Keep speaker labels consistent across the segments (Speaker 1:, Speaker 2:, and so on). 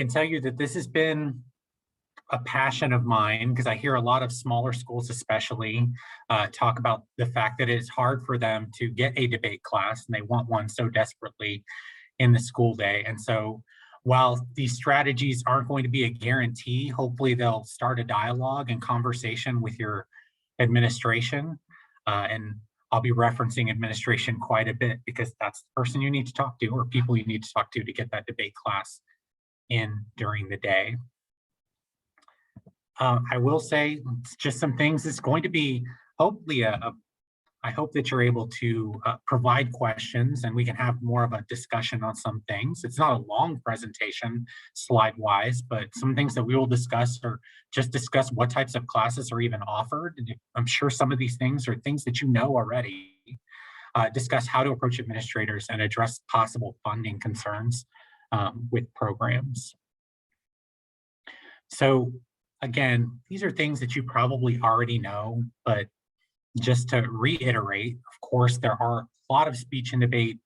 Speaker 1: can tell you that this has been a passion of mine because I hear a lot of smaller schools especially talk about the fact that it's hard for them to get a debate class and they want one so desperately in the school day. And so while these strategies aren't going to be a guarantee, hopefully they'll start a dialogue and conversation with your administration. And I'll be referencing administration quite a bit because that's the person you need to talk to or people you need to talk to get that debate class in during the day. I will say just some things. It's going to be hopefully I hope that you're able to provide questions and we can have more of a discussion on some things. It's not a long presentation slide wise, but some things that we will discuss or just discuss what types of classes are even offered. And I'm sure some of these things are things that you know already. Discuss how to approach administrators and address possible funding concerns with programs. So again, these are things that you probably already know, but just to reiterate, of course, there are a lot of speech and debate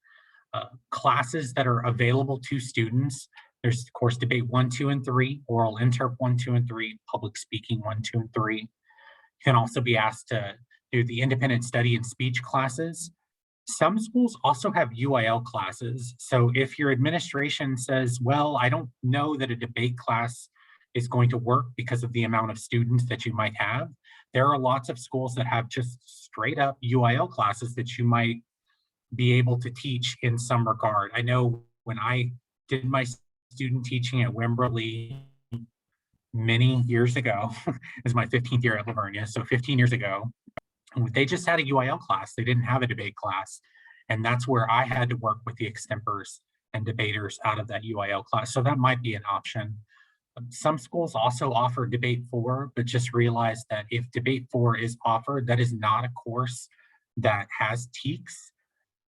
Speaker 1: classes that are available to students. There's, of course, debate 1, 2, and 3, oral interp 1, 2, and 3, public speaking 1, 2, and 3. You can also be asked to do the independent study and speech classes. Some schools also have UIL classes. So if your administration says, well, I don't know that a debate class is going to work because of the amount of students that you might have, there are lots of schools that have just straight up UIL classes that you might be able to teach in some regard. I know when I did my student teaching at Wimberley many years ago, this is my 15th year at Vernia, so 15 years ago, they just had a UIL class. They didn't have a debate class. And that's where I had to work with the extempers and debaters out of that UIL class. So that might be an option. Some schools also offer debate 4, but just realize that if debate 4 is offered, that is not a course that has TEKS.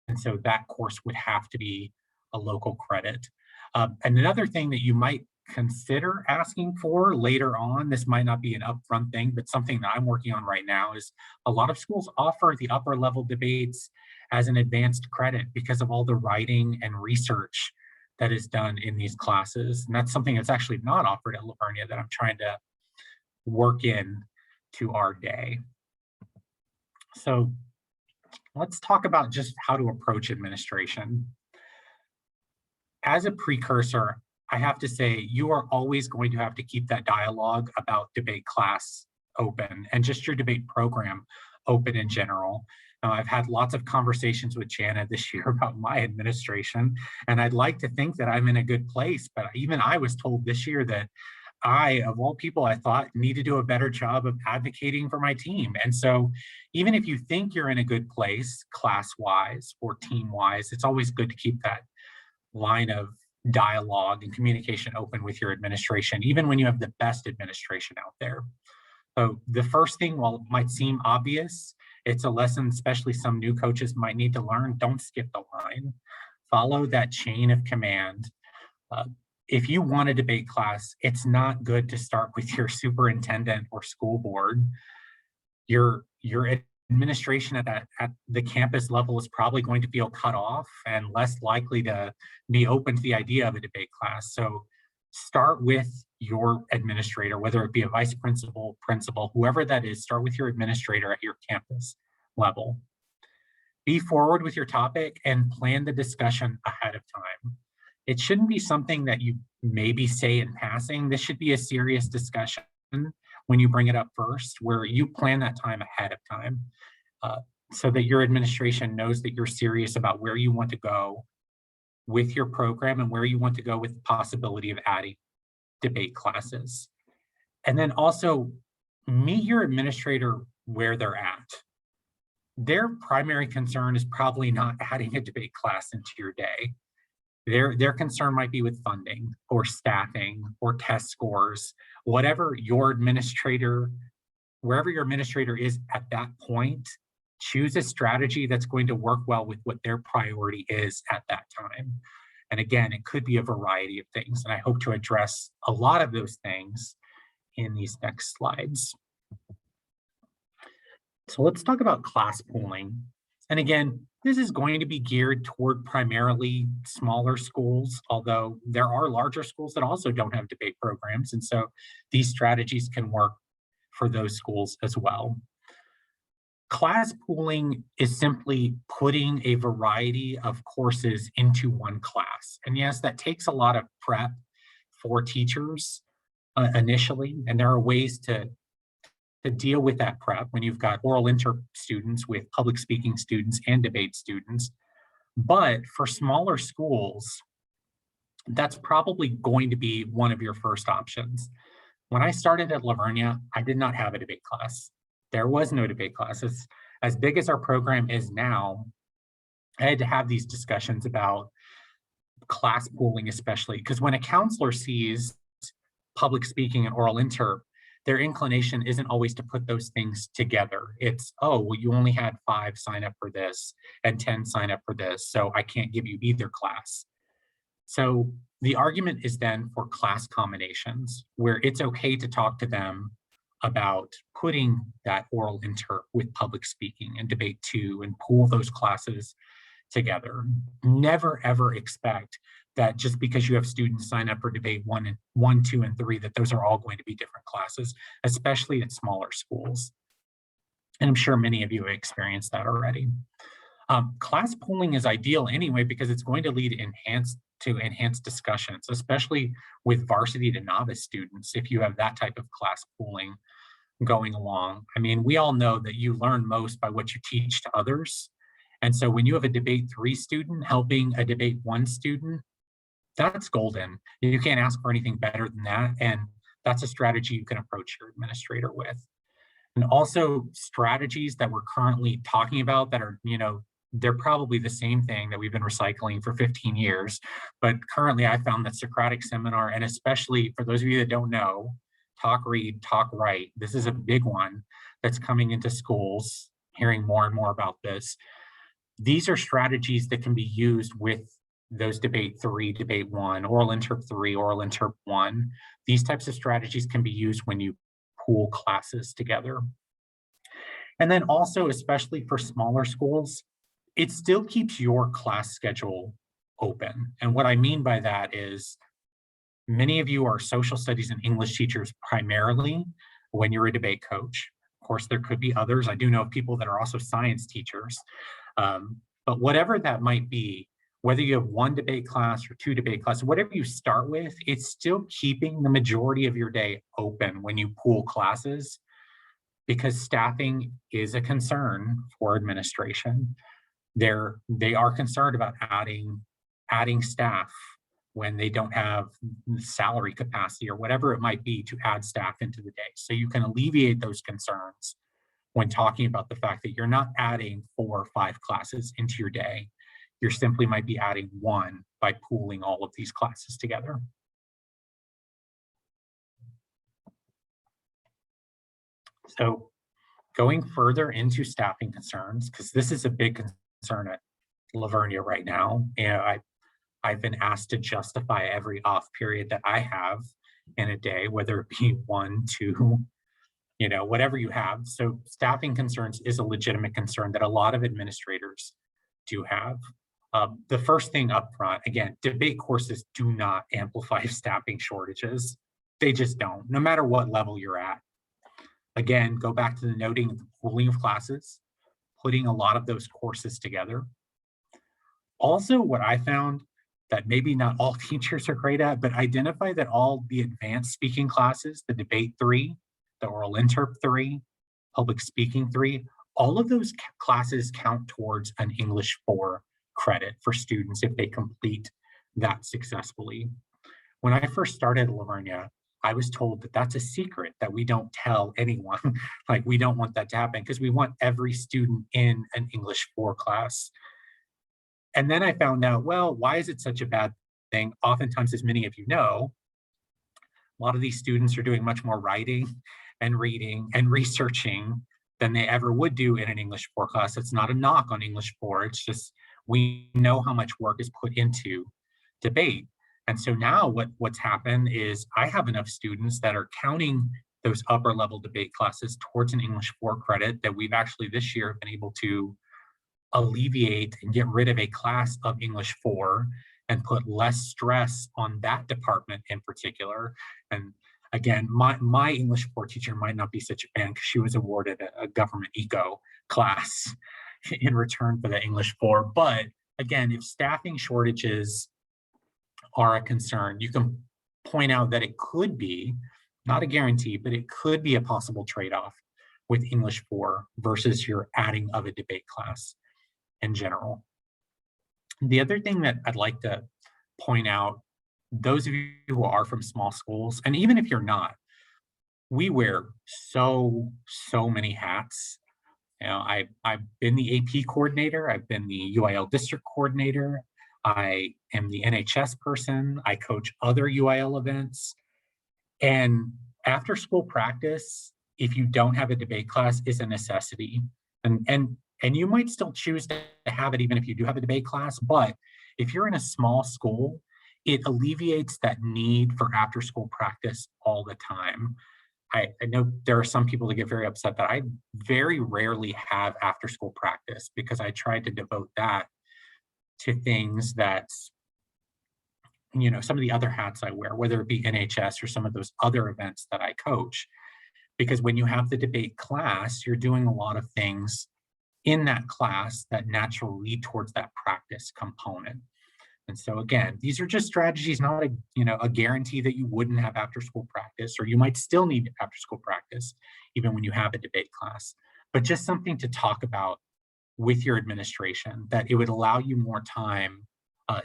Speaker 1: And so that course would have to be a local credit. And another thing that you might consider asking for later on, this might not be an upfront thing, but something that I'm working on right now is a lot of schools offer the upper level debates as an advanced credit because of all the writing and research that is done in these classes. And that's something that's actually not offered at La Vernia that I'm trying to work in to our day. So let's talk about just how to approach administration. As a precursor, I have to say, you are always going to have to keep that dialogue about debate class open and just your debate program open in general. I've had lots of conversations with Jana this year about my administration, and I'd like to think that I'm in a good place, but even I was told this year that I, of all people, I thought need to do a better job of advocating for my team. And so even if you think you're in a good place, class-wise or team-wise, it's always good to keep that line of dialogue and communication open with your administration, even when you have the best administration out there. So the first thing, while it might seem obvious, it's a lesson, especially some new coaches might need to learn. Don't skip the line. Follow that chain of command. If you want a debate class, it's not good to start with your superintendent or school board. Your administration at the campus level is probably going to feel cut off and less likely to be open to the idea of a debate class. So start with your administrator, whether it be a vice principal, principal, whoever that is, start with your administrator at your campus level. Be forward with your topic and plan the discussion ahead of time. It shouldn't be something that you maybe say in passing. This should be a serious discussion when you bring it up first, where you plan that time ahead of time so that your administration knows that you're serious about where you want to go with your program and where you want to go with the possibility of adding debate classes. And then also meet your administrator where they're at. Their primary concern is probably not adding a debate class into your day. Their concern might be with funding or staffing or test scores, whatever your administrator, wherever your administrator is at that point, choose a strategy that's going to work well with what their priority is at that time. And again, it could be a variety of things, and I hope to address a lot of those things in these next slides. So let's talk about class pooling. And again, This is going to be geared toward primarily smaller schools, although there are larger schools that also don't have debate programs. And so these strategies can work for those schools as well. Class pooling is simply putting a variety of courses into one class. And yes, that takes a lot of prep for teachers initially, and there are ways to deal with that prep when you've got oral inter students with public speaking students and debate students. But for smaller schools, that's probably going to be one of your first options. When I started at La Vernia, I did not have a debate class. There was no debate class. As big as our program is now, I had to have these discussions about class pooling, especially because when a counselor sees public speaking and oral inter, their inclination isn't always to put those things together. It's, oh, well, you only had 5 sign up for this and 10 sign up for this, so I can't give you either class. So the argument is then for class combinations, where it's okay to talk to them about putting that oral inter with public speaking and debate 2 and pool those classes together. Never ever expect that just because you have students sign up for debate 1, 2, and 3, that those are all going to be different classes, especially at smaller schools. And I'm sure many of you have experienced that already. Class pooling is ideal anyway, because it's going to lead to enhanced discussions, especially with varsity to novice students, if you have that type of class pooling going along. I mean, we all know that you learn most by what you teach to others. And so when you have a debate 3 student helping a debate 1 student, that's golden. You can't ask for anything better than that. And that's a strategy you can approach your administrator with. And also strategies that we're currently talking about that are, they're probably the same thing that we've been recycling for 15 years. But currently I found that Socratic seminar, and especially for those of you that don't know, talk, read, talk, write. This is a big one that's coming into schools, hearing more and more about this. These are strategies that can be used with those debate 3, debate 1, oral interp 3, oral interp 1. These types of strategies can be used when you pool classes together. And then also, especially for smaller schools, it still keeps your class schedule open. And what I mean by that is many of you are social studies and English teachers primarily when you're a debate coach. Of course, there could be others. I do know people that are also science teachers. But whatever that might be, whether you have 1 debate class or 2 debate classes, whatever you start with, it's still keeping the majority of your day open when you pool classes, because staffing is a concern for administration. They are concerned about adding staff when they don't have salary capacity or whatever it might be to add staff into the day. So you can alleviate those concerns when talking about the fact that you're not adding 4 or 5 classes into your day. You simply might be adding 1 by pooling all of these classes together. So going further into staffing concerns, because this is a big concern at La Vernia right now. And I've been asked to justify every off period that I have in a day, whether it be 1, 2, whatever you have. So staffing concerns is a legitimate concern that a lot of administrators do have. The first thing up front, again, debate courses do not amplify staffing shortages. They just don't, no matter what level you're at. Again, go back to the noting of the pooling of classes, putting a lot of those courses together. Also, what I found that maybe not all teachers are great at, but identify that all the advanced speaking classes, the debate 3, the oral interp 3, public speaking 3, all of those classes count towards an English 4 credit for students if they complete that successfully. When I first started at La Vernia, I was told that that's a secret that we don't tell anyone. Like, we don't want that to happen because we want every student in an English 4 class. And then I found out, well, why is it such a bad thing? Oftentimes, as many of you know, a lot of these students are doing much more writing and reading and researching than they ever would do in an English 4 class. It's not a knock on English 4. It's just, we know how much work is put into debate. And so now what's happened is I have enough students that are counting those upper level debate classes towards an English 4 credit that we've actually this year been able to alleviate and get rid of a class of English 4 and put less stress on that department in particular. And again, my English 4 teacher might not be such a fan because she was awarded a government eco class in return for the English 4. But again, if staffing shortages are a concern, you can point out that it could be, not a guarantee, but it could be a possible trade-off with English 4 versus your adding of a debate class in general. The other thing that I'd like to point out, those of you who are from small schools, and even if you're not, we wear so many hats. You know, I've been the AP coordinator, I've been the UIL district coordinator, I am the NHS person, I coach other UIL events, and after school practice, if you don't have a debate class, is a necessity. And you might still choose to have it even if you do have a debate class, but if you're in a small school, it alleviates that need for after school practice all the time. I know there are some people that get very upset that I very rarely have after school practice because I try to devote that to things that, you know, some of the other hats I wear, whether it be NHS or some of those other events that I coach. Because when you have the debate class, you're doing a lot of things in that class that naturally lead towards that practice component. And so again, these are just strategies, not a guarantee that you wouldn't have after school practice, or you might still need after school practice, even when you have a debate class, but just something to talk about with your administration, that it would allow you more time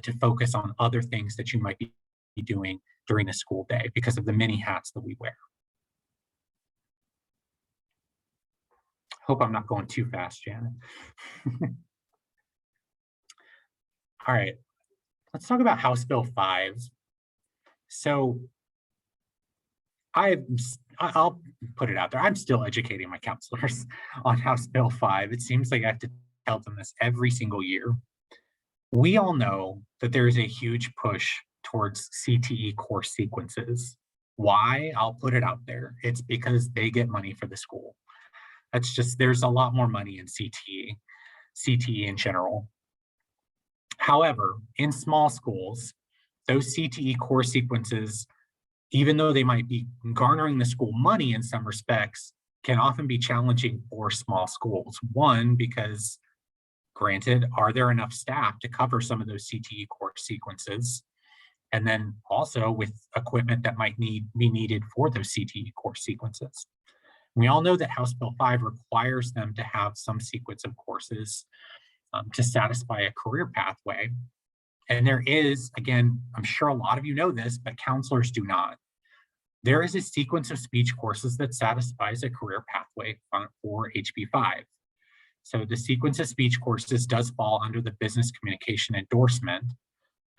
Speaker 1: to focus on other things that you might be doing during the school day because of the many hats that we wear. Hope I'm not going too fast, Janet. All right, let's talk about House Bill 5. So I'll put it out there. I'm still educating my counselors on House Bill 5. It seems like I have to tell them this every single year. We all know that there is a huge push towards CTE course sequences. Why? I'll put it out there. It's because they get money for the school. That's just, there's a lot more money in CTE in general. However, in small schools, those CTE core sequences, even though they might be garnering the school money in some respects, can often be challenging for small schools. One, because granted, are there enough staff to cover some of those CTE core sequences? And then also with equipment that might be needed for those CTE core sequences. We all know that House Bill 5 requires them to have some sequence of courses to satisfy a career pathway. And there is, again, I'm sure a lot of you know this, but counselors do not. There is a sequence of speech courses that satisfies a career pathway for HB 5. So the sequence of speech courses does fall under the business communication endorsement.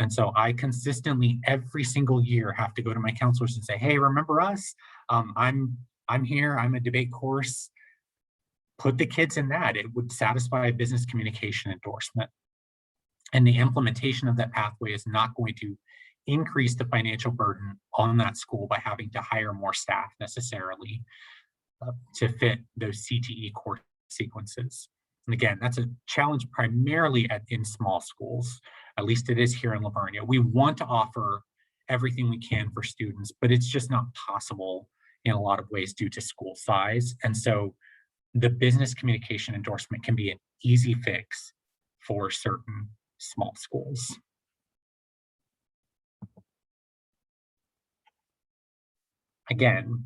Speaker 1: And so I consistently, every single year, have to go to my counselors and say, hey, remember us? I'm here, I'm a debate course. Put the kids in that. It would satisfy a business communication endorsement. And the implementation of that pathway is not going to increase the financial burden on that school by having to hire more staff necessarily to fit those CTE course sequences. And again, that's a challenge primarily in small schools. At least it is here in Vernia. We want to offer everything we can for students, but it's just not possible in a lot of ways due to school size. And so the business communication endorsement can be an easy fix for certain small schools. Again,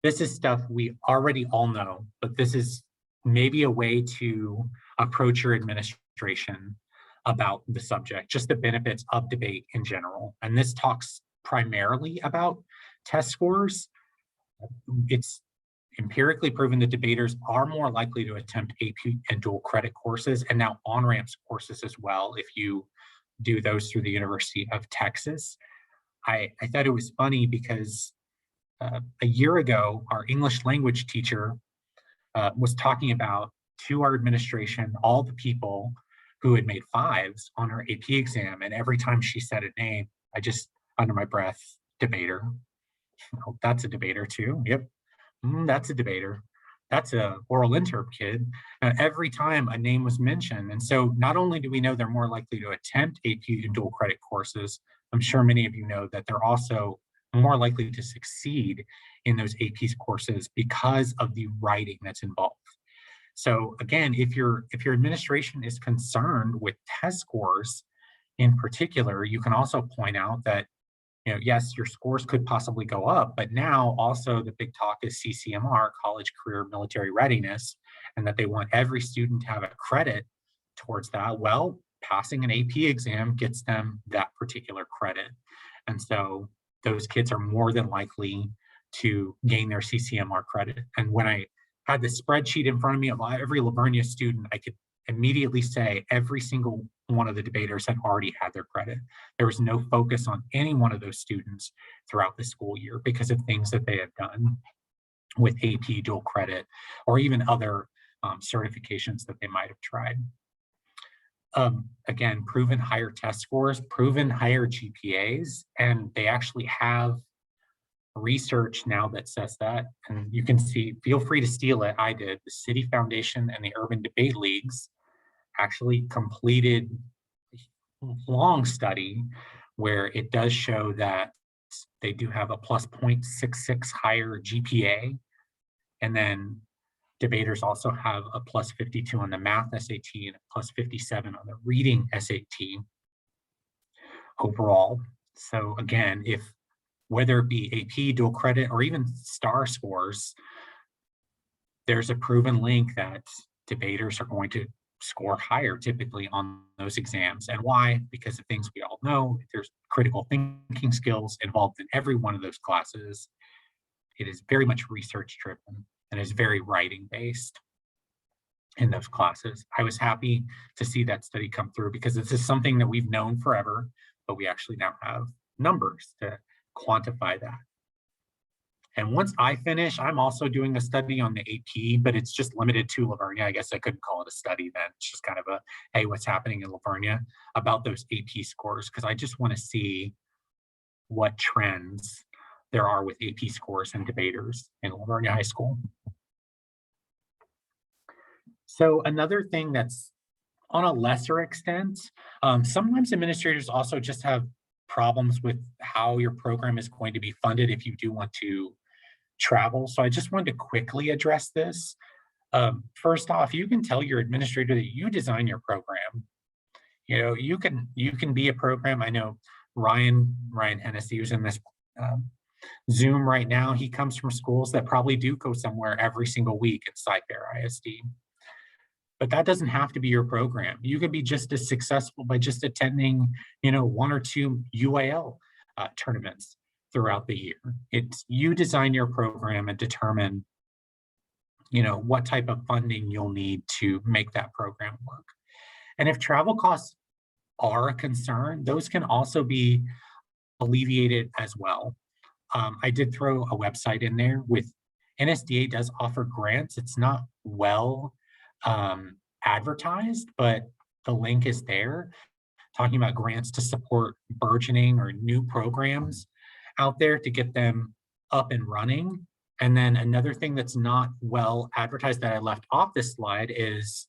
Speaker 1: this is stuff we already all know, but this is maybe a way to approach your administration about the subject, just the benefits of debate in general. And this talks primarily about test scores. It's empirically proven that debaters are more likely to attempt AP and dual credit courses, and now on-ramps courses as well if you do those through the University of Texas. I thought it was funny because a year ago, our English language teacher was talking about to our administration all the people who had made 5s on her AP exam, and every time she said a name, I just, under my breath, debater. Oh, that's a debater too. Yep, that's a debater. that's a oral interp kid, every time a name was mentioned. And so not only do we know they're more likely to attempt AP and dual credit courses, I'm sure many of you know that they're also more likely to succeed in those AP courses because of the writing that's involved. So again, if your administration is concerned with test scores in particular, you can also point out that, yes, your scores could possibly go up, but now also the big talk is CCMR, college career military readiness, and that they want every student to have a credit towards that. Well, passing an AP exam gets them that particular credit. And so those kids are more than likely to gain their CCMR credit. And when I had the spreadsheet in front of me of every Lavernia student, I could immediately say every single one of the debaters had already had their credit. There was no focus on any one of those students throughout the school year because of things that they had done with AP dual credit or even other certifications that they might have tried. Again, proven higher test scores, proven higher GPAs, and they actually have research now that says that. And you can see, feel free to steal it. I did. The City Foundation and the Urban Debate Leagues actually completed a long study where it does show that they do have a plus 0.66 higher GPA. And then debaters also have a plus 52 on the math SAT and a plus 57 on the reading SAT overall. So again, if whether it be AP, dual credit, or even STAR scores, there's a proven link that debaters are going to score higher typically on those exams. And why? Because of things we all know. There's critical thinking skills involved in every one of those classes. It is very much research driven and is very writing based in those classes. I was happy to see that study come through because this is something that we've known forever, but we actually now have numbers to quantify that. And once I finish, I'm also doing a study on the AP, but it's just limited to Lavernia. I guess I couldn't call it a study then. It's just kind of a, hey, what's happening in Lavernia about those AP scores? Because I just want to see what trends there are with AP scores and debaters in Lavernia High School. So another thing that's on a lesser extent, sometimes administrators also just have problems with how your program is going to be funded if you do want to travel. So I just wanted to quickly address this. First off, you can tell your administrator that you design your program. You can be a program. I know Ryan Hennessy, who's in this Zoom right now. He comes from schools that probably do go somewhere every single week at Cy-Fair ISD. But that doesn't have to be your program. You can be just as successful by just attending, one or two UAL tournaments throughout the year. It's you design your program and determine, what type of funding you'll need to make that program work. And if travel costs are a concern, those can also be alleviated as well. I did throw a website in there with NSDA does offer grants. It's not well advertised, but the link is there talking about grants to support burgeoning or new programs out there to get them up and running. And then another thing that's not well advertised that I left off this slide is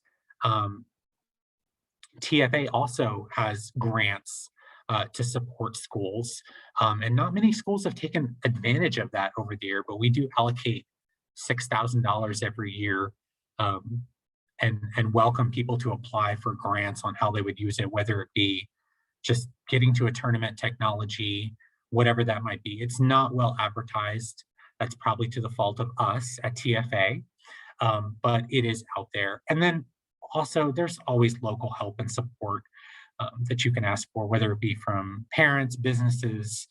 Speaker 1: TFA also has grants to support schools. And not many schools have taken advantage of that over the year, but we do allocate $6,000 every year and welcome people to apply for grants on how they would use it, whether it be just getting to a tournament technology, whatever that might be. It's not well advertised. That's probably to the fault of us at TFA, but it is out there. And then also there's always local help and support that you can ask for, whether it be from parents, businesses.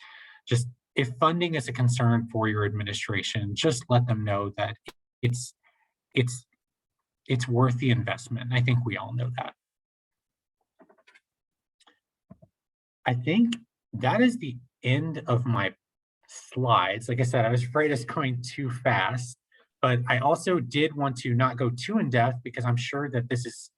Speaker 1: Just if funding is a concern for your administration, just let them know that it's worth the investment. I think we all know that. I think that is the end of my slides. Like I said, I was afraid it's going too fast, but I also did want to not go too in depth because I'm sure that this is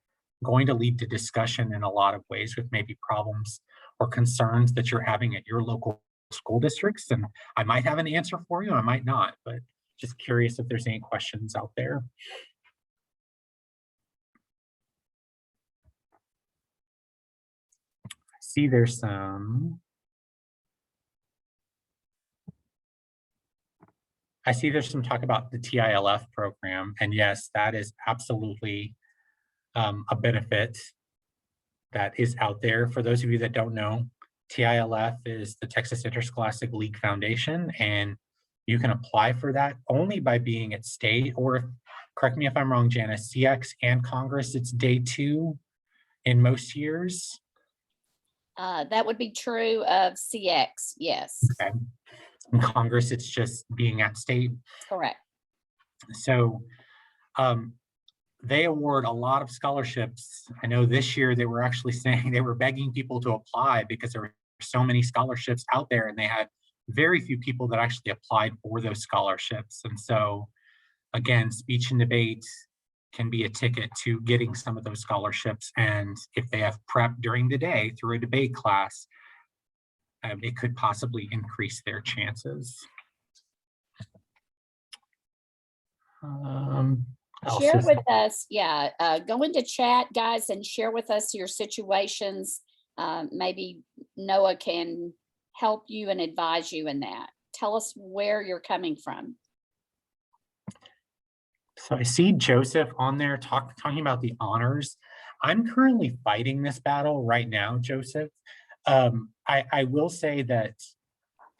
Speaker 1: going to lead to discussion in a lot of ways with maybe problems or concerns that you're having at your local school districts. And I might have an answer for you, I might not, but just curious if there's any questions out there. I see there's some. I see there's some talk about the TILF program, and yes, that is absolutely a benefit that is out there. For those of you that don't know, TILF is the Texas Interscholastic League Foundation, and you can apply for that only by being at state, or correct me if I'm wrong, Janice, CX and Congress, it's day 2 in most years.
Speaker 2: That would be true of CX, yes.
Speaker 1: Okay. In Congress, it's just being at state.
Speaker 2: Correct.
Speaker 1: So they award a lot of scholarships. I know this year they were actually saying they were begging people to apply because there were so many scholarships out there, and they had very few people that actually applied for those scholarships. And so again, speech and debate can be a ticket to getting some of those scholarships. And if they have prep during the day through a debate class, it could possibly increase their chances.
Speaker 2: Share with us, go into chat, guys, and share with us your situations. Maybe Noah can help you and advise you in that. Tell us where you're coming from.
Speaker 1: So I see Joseph on there talking about the honors. I'm currently fighting this battle right now, Joseph. I will say that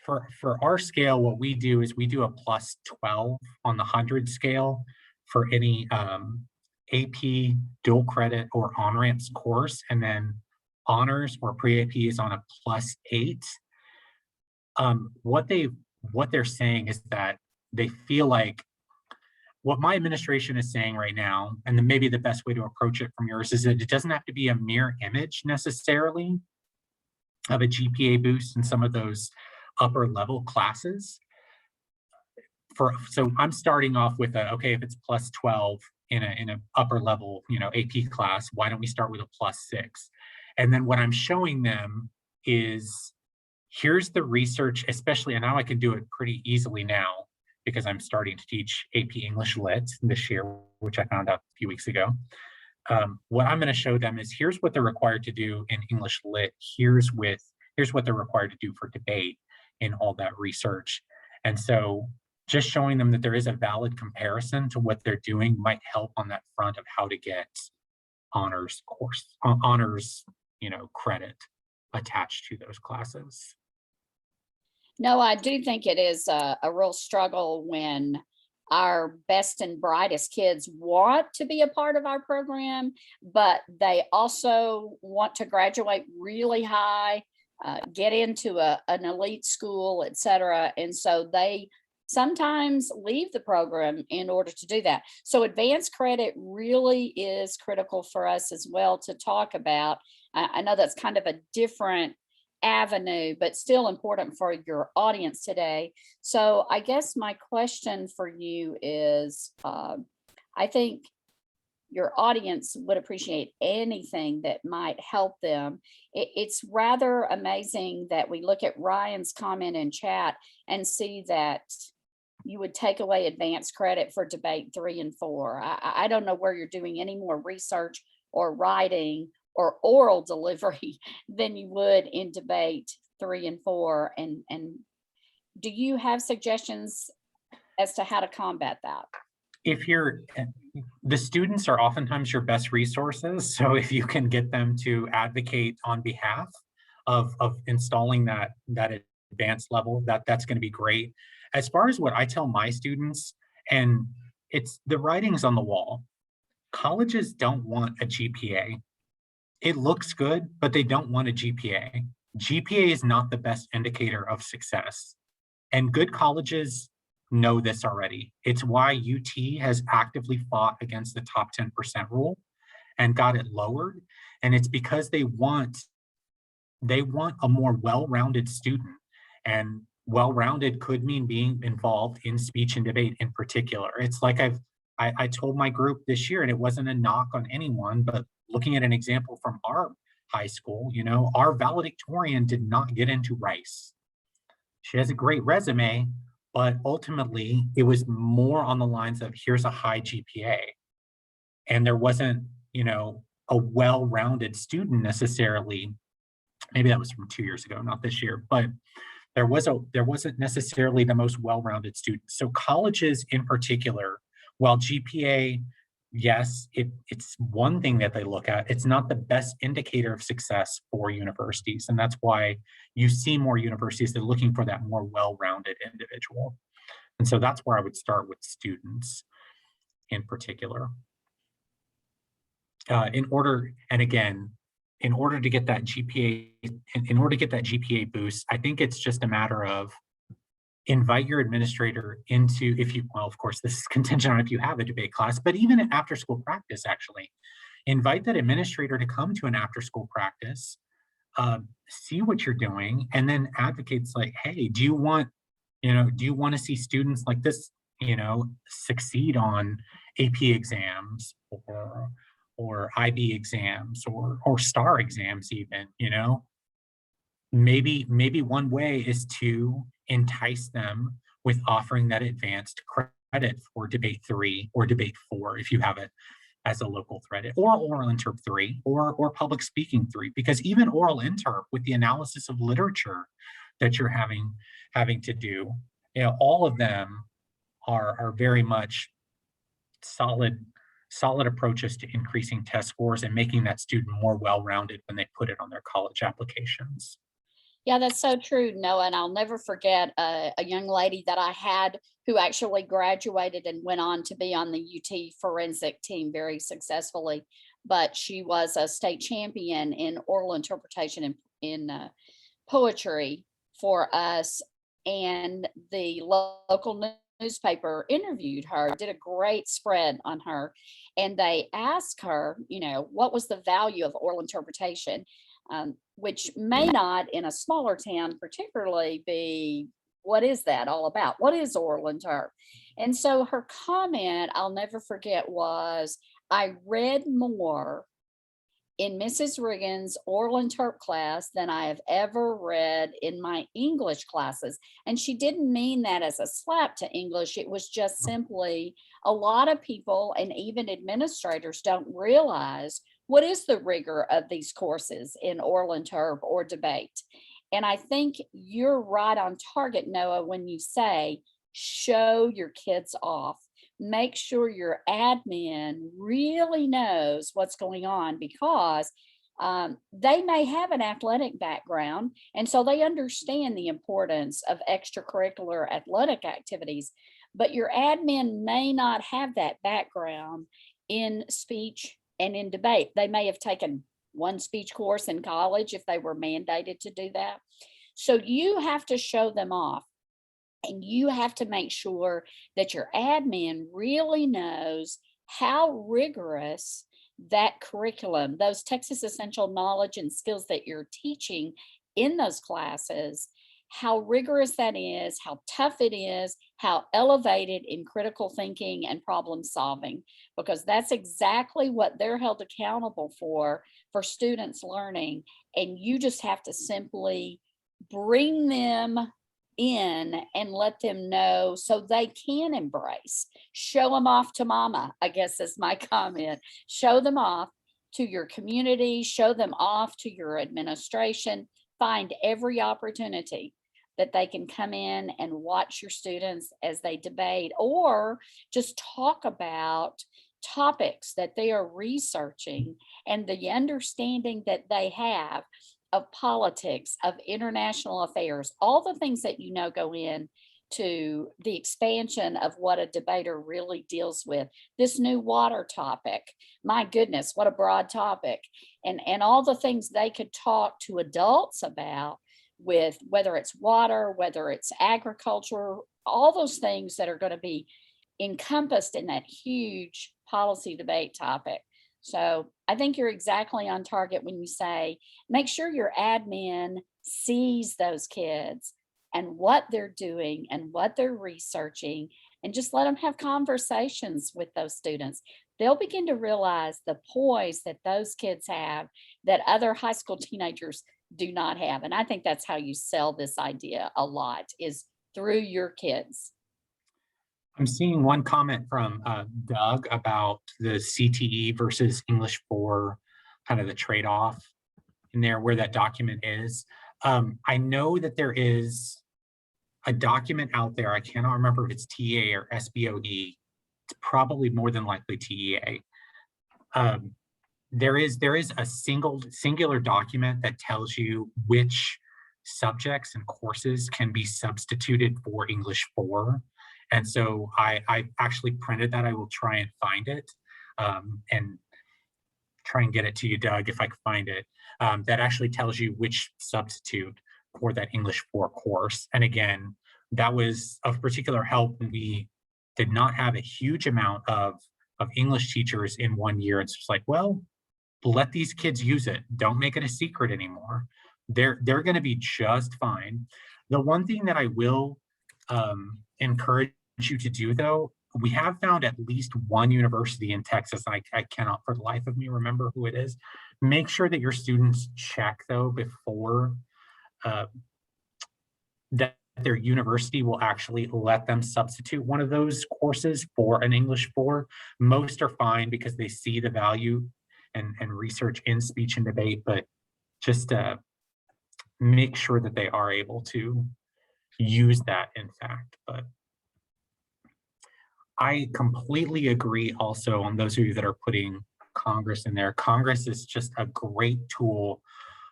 Speaker 1: for our scale, what we do is we do a plus 12 on the 100 scale for any AP, dual credit, or on-ramps course, and then honors or pre-AP is on a plus 8. What they're saying is that they feel like what my administration is saying right now, and then maybe the best way to approach it from yours, is that it doesn't have to be a mirror image necessarily of a GPA boost in some of those upper level classes. So I'm starting off with okay, if it's plus 12 in a upper level, AP class, why don't we start with a plus 6? And then what I'm showing them is, here's the research, especially, and now I can do it pretty easily now because I'm starting to teach AP English Lit this year, which I found out a few weeks ago. What I'm going to show them is, here's what they're required to do in English Lit. Here's what they're required to do for debate in all that research. And so just showing them that there is a valid comparison to what they're doing might help on that front of how to get honors credit attached to those classes.
Speaker 2: No, I do think it is a real struggle when our best and brightest kids want to be a part of our program, but they also want to graduate really high, get into an elite school, et cetera. And so they sometimes leave the program in order to do that. So advanced credit really is critical for us as well to talk about. I know that's kind of a different avenue, but still important for your audience today. So I guess my question for you is, I think your audience would appreciate anything that might help them. It's rather amazing that we look at Ryan's comment in chat and see that you would take away advanced credit for debate 3 and 4. I don't know where you're doing any more research or writing or oral delivery than you would in debate 3 and 4. And do you have suggestions as to how to combat that?
Speaker 1: The students are oftentimes your best resources. So if you can get them to advocate on behalf of installing that advanced level, that's going to be great. As far as what I tell my students, and it's the writing's on the wall, colleges don't want a GPA. It looks good, but they don't want a GPA. GPA is not the best indicator of success. And good colleges know this already. It's why UT has actively fought against the top 10% rule and got it lowered. And it's because they want a more well-rounded student. And well-rounded could mean being involved in speech and debate in particular. It's like I told my group this year, and it wasn't a knock on anyone, but looking at an example from our high school, our valedictorian did not get into Rice. She has a great resume, but ultimately it was more on the lines of here's a high GPA. And there wasn't, a well-rounded student necessarily. Maybe that was from 2 years ago, not this year, but there wasn't necessarily the most well-rounded students. So colleges in particular, while GPA, yes, it's one thing that they look at, it's not the best indicator of success for universities. And that's why you see more universities that are looking for that more well-rounded individual. And so that's where I would start with students in particular. And again, in order to get that GPA, in order to get that GPA boost, I think it's just a matter of invite your administrator into, well, of course, this is contingent on if you have a debate class, but even an after school practice, actually, invite that administrator to come to an after school practice, see what you're doing, and then advocates like, hey, do you want to see students like this, succeed on AP exams or IB exams or STAR exams even, maybe one way is to entice them with offering that advanced credit for debate 3 or debate 4 if you have it as a local credit, or oral interp 3 or public speaking 3, because even oral interp with the analysis of literature that you're having to do, all of them are very much solid approaches to increasing test scores and making that student more well-rounded when they put it on their college applications.
Speaker 2: Yeah, that's so true, Noah. And I'll never forget a young lady that I had who actually graduated and went on to be on the UT forensic team very successfully. But she was a state champion in oral interpretation in poetry for us. And the local newspaper interviewed her, did a great spread on her. And they asked her, what was the value of oral interpretation? Which may not in a smaller town particularly be, what is that all about? What is oral interp? And so her comment, I'll never forget, was, I read more in Mrs. Riggins' oral interp class than I have ever read in my English classes. And she didn't mean that as a slap to English. It was just simply a lot of people and even administrators don't realize what is the rigor of these courses in oral interp or debate. And I think you're right on target, Noah, when you say show your kids off. Make sure your admin really knows what's going on, because they may have an athletic background, and so they understand the importance of extracurricular athletic activities, but your admin may not have that background in speech and in debate. They may have taken one speech course in college if they were mandated to do that. So you have to show them off. And you have to make sure that your admin really knows how rigorous that curriculum, those Texas Essential Knowledge and Skills that you're teaching in those classes, how rigorous that is, how tough it is, how elevated in critical thinking and problem solving, because that's exactly what they're held accountable for students learning. And you just have to simply bring them in and let them know so they can embrace. Show them off to mama, I guess is my comment. Show them off to your community, show them off to your administration. Find every opportunity that they can come in and watch your students as they debate, or just talk about topics that they are researching and the understanding that they have of politics, of international affairs, all the things that go in to the expansion of what a debater really deals with. This new water topic, my goodness, what a broad topic. And all the things they could talk to adults about, with whether it's water, whether it's agriculture, all those things that are going to be encompassed in that huge policy debate topic. So I think you're exactly on target when you say, make sure your admin sees those kids and what they're doing and what they're researching, and just let them have conversations with those students. They'll begin to realize the poise that those kids have that other high school teenagers do not have. And I think that's how you sell this idea a lot, is through your kids.
Speaker 1: I'm seeing one comment from Doug about the CTE versus English 4, kind of the trade-off in there, where that document is. I know that there is a document out there. I cannot remember if it's TA or SBOE. It's probably more than likely TEA. There is a singular document that tells you which subjects and courses can be substituted for English 4. And so I actually printed that. I will try and find it and try and get it to you, Doug, if I can find it. That actually tells you which substitute for that English 4 course. And again, that was of particular help when we did not have a huge amount of English teachers in one year. It's just like, well, let these kids use it. Don't make it a secret anymore. They're going to be just fine. The one thing that I will encourage you to do, though, we have found at least one university in Texas. I cannot for the life of me remember who it is. Make sure that your students check, though, before that their university will actually let them substitute one of those courses for an English 4. Most are fine because they see the value and research in speech and debate, but just make sure that they are able to use that, in fact. But I completely agree also on those of you that are putting Congress in there. Congress is just a great tool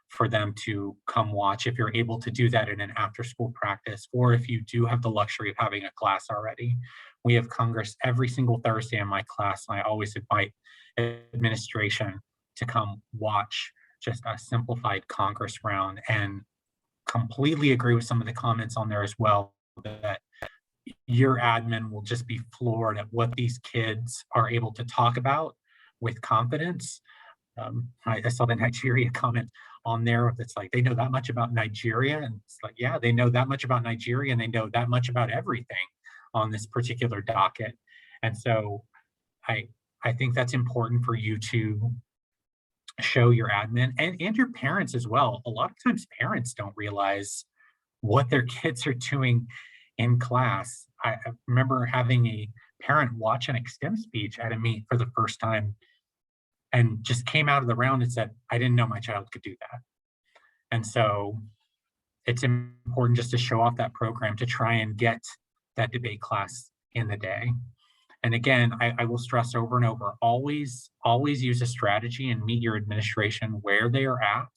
Speaker 1: for them to come watch if you're able to do that in an after-school practice, or if you do have the luxury of having a class already. We have Congress every single Thursday in my class, and I always invite administration to come watch just a simplified Congress round, and completely agree with some of the comments on there as well, that your admin will just be floored at what these kids are able to talk about with confidence. I saw the Nigeria comment on there that's like, they know that much about Nigeria, and it's like, yeah, they know that much about Nigeria, and they know that much about everything on this particular docket. And so I think that's important for you to show your admin and your parents as well. A lot of times parents don't realize what their kids are doing in class. I remember having a parent watch an extem speech at a meet for the first time and just came out of the round and said, I didn't know my child could do that. And so it's important just to show off that program to try and get that debate class in the day. And again, I will stress over and over, always use a strategy and meet your administration where they are at,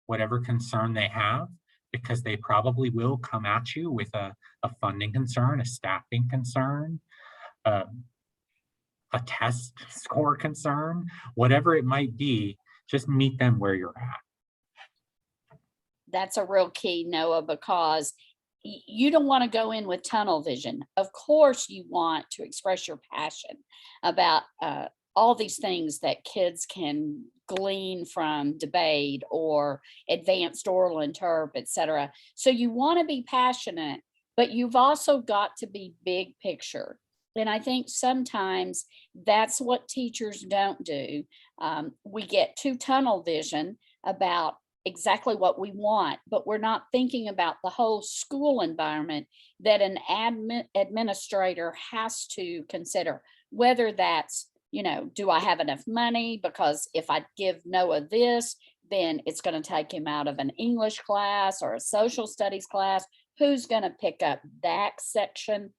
Speaker 1: whatever concern they have, because they probably will come at you with a funding concern, a staffing concern, a test score concern, whatever it might be. Just meet them where you're at.
Speaker 2: That's a real key, Noah, because you don't want to go in with tunnel vision. Of course, you want to express your passion about all these things that kids can glean from debate or advanced oral interp, et cetera. So you want to be passionate, but you've also got to be big picture. And I think sometimes that's what teachers don't do. We get too tunnel vision about exactly what we want, but we're not thinking about the whole school environment that an administrator has to consider, whether that's, do I have enough money? Because if I give Noah this, then it's going to take him out of an English class or a social studies class. Who's going to pick up that section?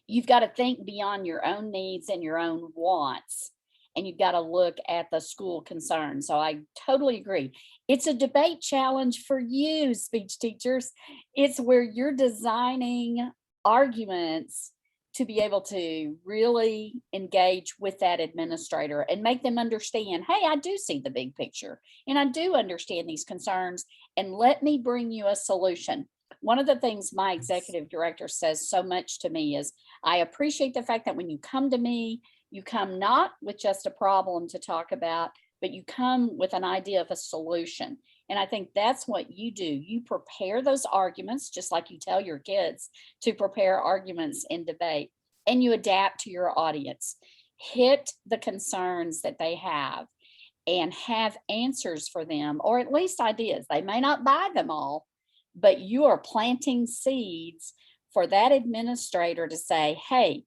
Speaker 2: You've got to think beyond your own needs and your own wants, and you've got to look at the school concerns. So I totally agree. It's a debate challenge for you, speech teachers. It's where you're designing arguments to be able to really engage with that administrator and make them understand, hey, I do see the big picture and I do understand these concerns, and let me bring you a solution. One of the things my executive director says so much to me is, I appreciate the fact that when you come to me, you come not with just a problem to talk about, but you come with an idea of a solution. And I think that's what you do. You prepare those arguments, just like you tell your kids to prepare arguments in debate, and you adapt to your audience. Hit the concerns that they have and have answers for them, or at least ideas. They may not buy them all, but you are planting seeds for that administrator to say, hey,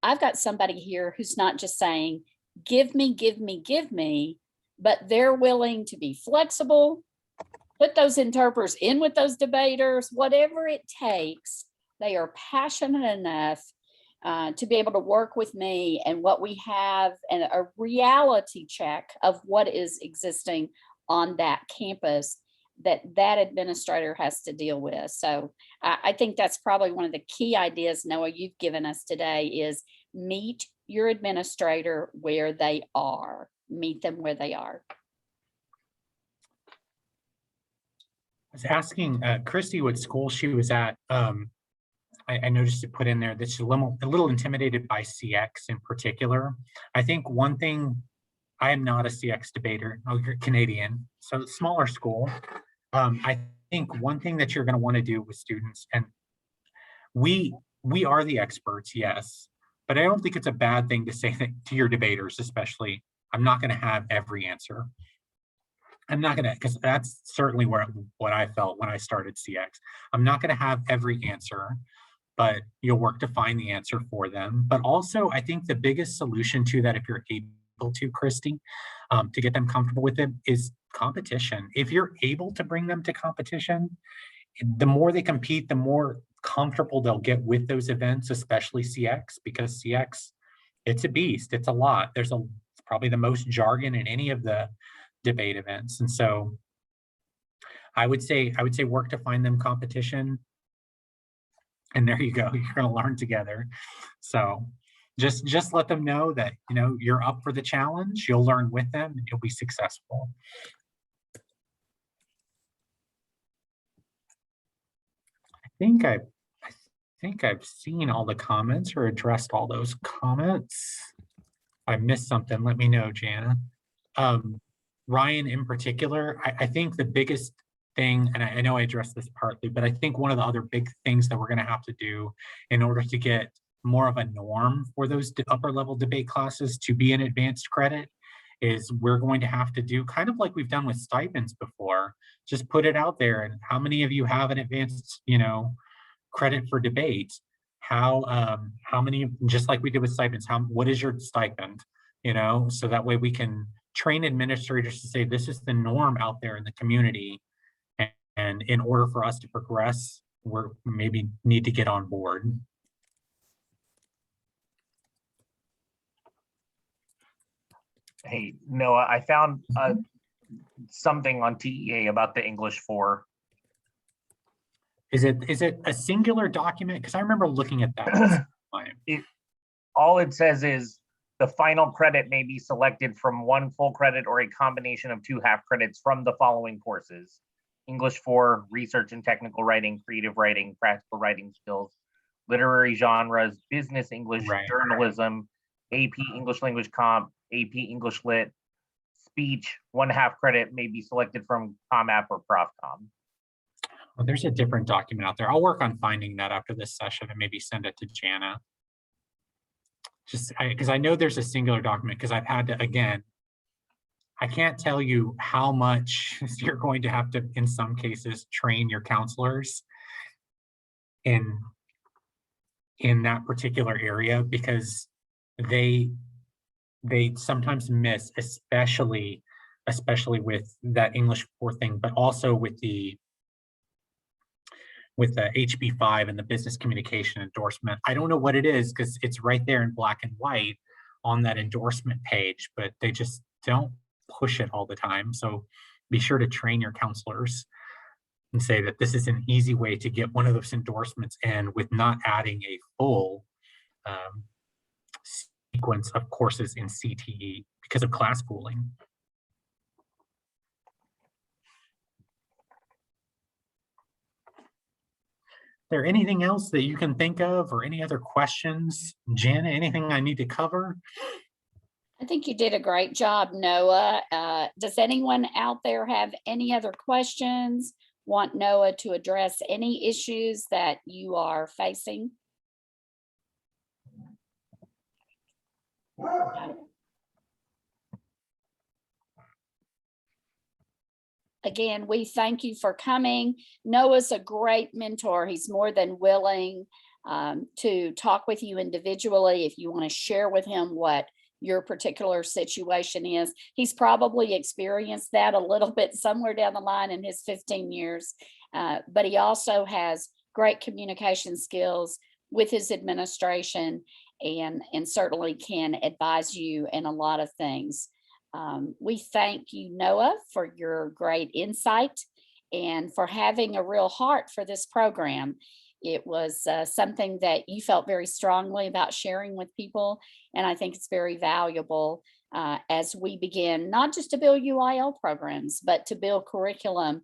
Speaker 2: I've got somebody here who's not just saying, give me, give me, give me, but they're willing to be flexible, put those interpreters in with those debaters, whatever it takes. They are passionate enough to be able to work with me and what we have, and a reality check of what is existing on that campus that administrator has to deal with. So I think that's probably one of the key ideas, Noah, you've given us today, is meet your administrator where they are. Meet them where they are.
Speaker 1: I was asking Christy what school she was at. I noticed to put in there that she's a little intimidated by CX in particular. I think one thing, I am not a CX debater. Oh, you're Canadian, so smaller school. I think one thing that you're going to want to do with students, and we are the experts, yes, but I don't think it's a bad thing to say that to your debaters, especially, I'm not going to have every answer. I'm not going to, because that's certainly what I felt when I started CX. I'm not going to have every answer, but you'll work to find the answer for them. But also, I think the biggest solution to that, if you're able to, Christy, to get them comfortable with it, is competition. If you're able to bring them to competition, the more they compete, the more comfortable they'll get with those events, especially CX, because CX, it's a beast. It's a lot. It's probably the most jargon in any of the debate events. And so I would say work to find them competition. And there you go. You're going to learn together. So just let them know that, you're up for the challenge. You'll learn with them and you'll be successful. I think I've seen all the comments or addressed all those comments. If I missed something, let me know, Jana. Ryan in particular, I think the biggest thing, and I know I addressed this partly, but I think one of the other big things that we're going to have to do in order to get more of a norm for those upper level debate classes to be an advanced credit is we're going to have to do kind of like we've done with stipends before, just put it out there. And how many of you have an advanced, credit for debate? How many, just like we did with stipends, what is your stipend? So that way we can train administrators to say, this is the norm out there in the community. And in order for us to progress, we're maybe need to get on board.
Speaker 3: Hey, Noah, I found something on TEA about the English 4.
Speaker 1: Is it a singular document? Because I remember looking at that.
Speaker 3: All it says is the final credit may be selected from one full credit or a combination of 2 half credits from the following courses: English 4, research and technical writing, creative writing, practical writing skills, literary genres, business English, journalism, AP English language comp, AP English lit, speech. 1 half credit may be selected from ComApp or ProfCom.
Speaker 1: Well, there's a different document out there. I'll work on finding that after this session and maybe send it to Jana. Just because I know there's a singular document, because I've had to, again, I can't tell you how much you're going to have to, in some cases, train your counselors in that particular area, because they sometimes miss, especially with that English 4 thing, but also with the HB5 and the business communication endorsement. I don't know what it is, because it's right there in black and white on that endorsement page, but they just don't push it all the time. So be sure to train your counselors and say that this is an easy way to get one of those endorsements in with not adding a full sequence of courses in CTE because of class pooling. Is there anything else that you can think of, or any other questions? Jana, anything I need to cover?
Speaker 2: I think you did a great job, Noah. Does anyone out there have any other questions? Want Noah to address any issues that you are facing? again, we thank you for coming. Noah's a great mentor. He's more than willing to talk with you individually if you want to share with him what your particular situation is. He's probably experienced that a little bit somewhere down the line in his 15 years, but he also has great communication skills with his administration and certainly can advise you in a lot of things. We thank you, Noah, for your great insight and for having a real heart for this program. It was something that you felt very strongly about sharing with people, and I think it's very valuable as we begin not just to build UIL programs, but to build curriculum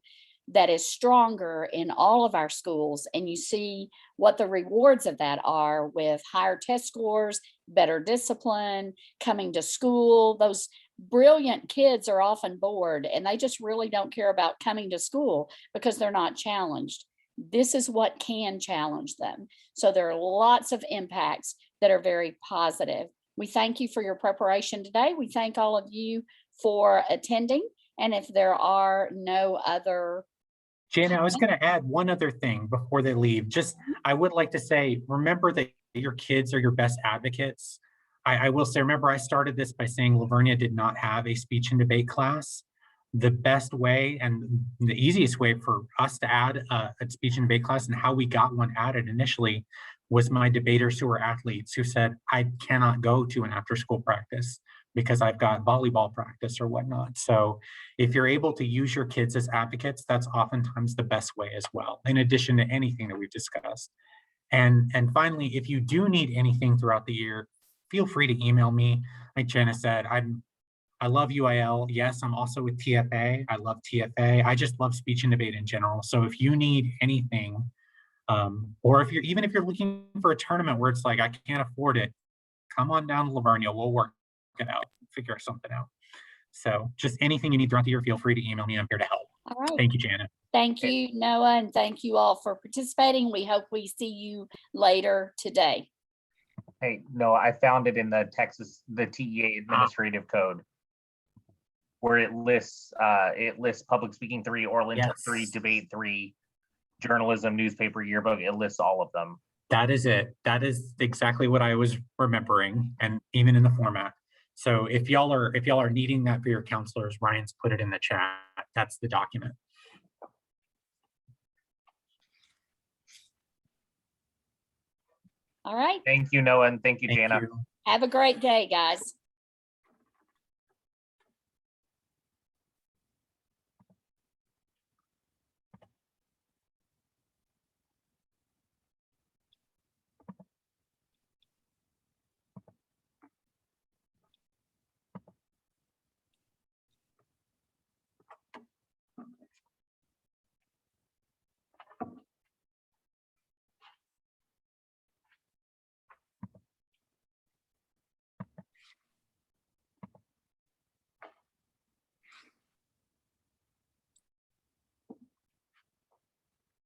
Speaker 2: that is stronger in all of our schools. And you see what the rewards of that are with higher test scores, better discipline, coming to school. Those brilliant kids are often bored and they just really don't care about coming to school because they're not challenged. This is what can challenge them. So there are lots of impacts that are very positive. We thank you for your preparation today. We thank all of you for attending. And if there are no other
Speaker 1: Jana, I was going to add one other thing before they leave. Just, I would like to say, remember that your kids are your best advocates. I will say, remember, I started this by saying Vernia did not have a speech and debate class. The best way and the easiest way for us to add a speech and debate class and how we got one added initially was my debaters who were athletes who said, I cannot go to an after school practice because I've got volleyball practice or whatnot. So if you're able to use your kids as advocates, that's oftentimes the best way as well, in addition to anything that we've discussed. And finally, if you do need anything throughout the year, feel free to email me. Like Jenna said, I love UIL. Yes, I'm also with TFA. I love TFA. I just love speech and debate in general. So if you need anything, or if even if you're looking for a tournament where it's like, I can't afford it, come on down to Vernia. We'll work it out, figure something out. So just anything you need throughout the year, feel free to email me. I'm here to help.
Speaker 2: All right.
Speaker 1: Thank you, Jana.
Speaker 2: Thank you, Noah, and thank you all for participating. We hope we see you later today.
Speaker 3: Hey, no, I found it in the TEA administrative code where it lists public speaking 3, oral intake 3, debate 3, journalism, newspaper, yearbook. It lists all of them.
Speaker 1: That is it. That is exactly what I was remembering, and even in the format. So if y'all are needing that for your counselors, Ryan's put it in the chat. That's the document.
Speaker 2: All right.
Speaker 3: Thank you, Noah, and thank you,
Speaker 1: Thank
Speaker 3: Jana.
Speaker 1: you.
Speaker 2: Have a great day, guys.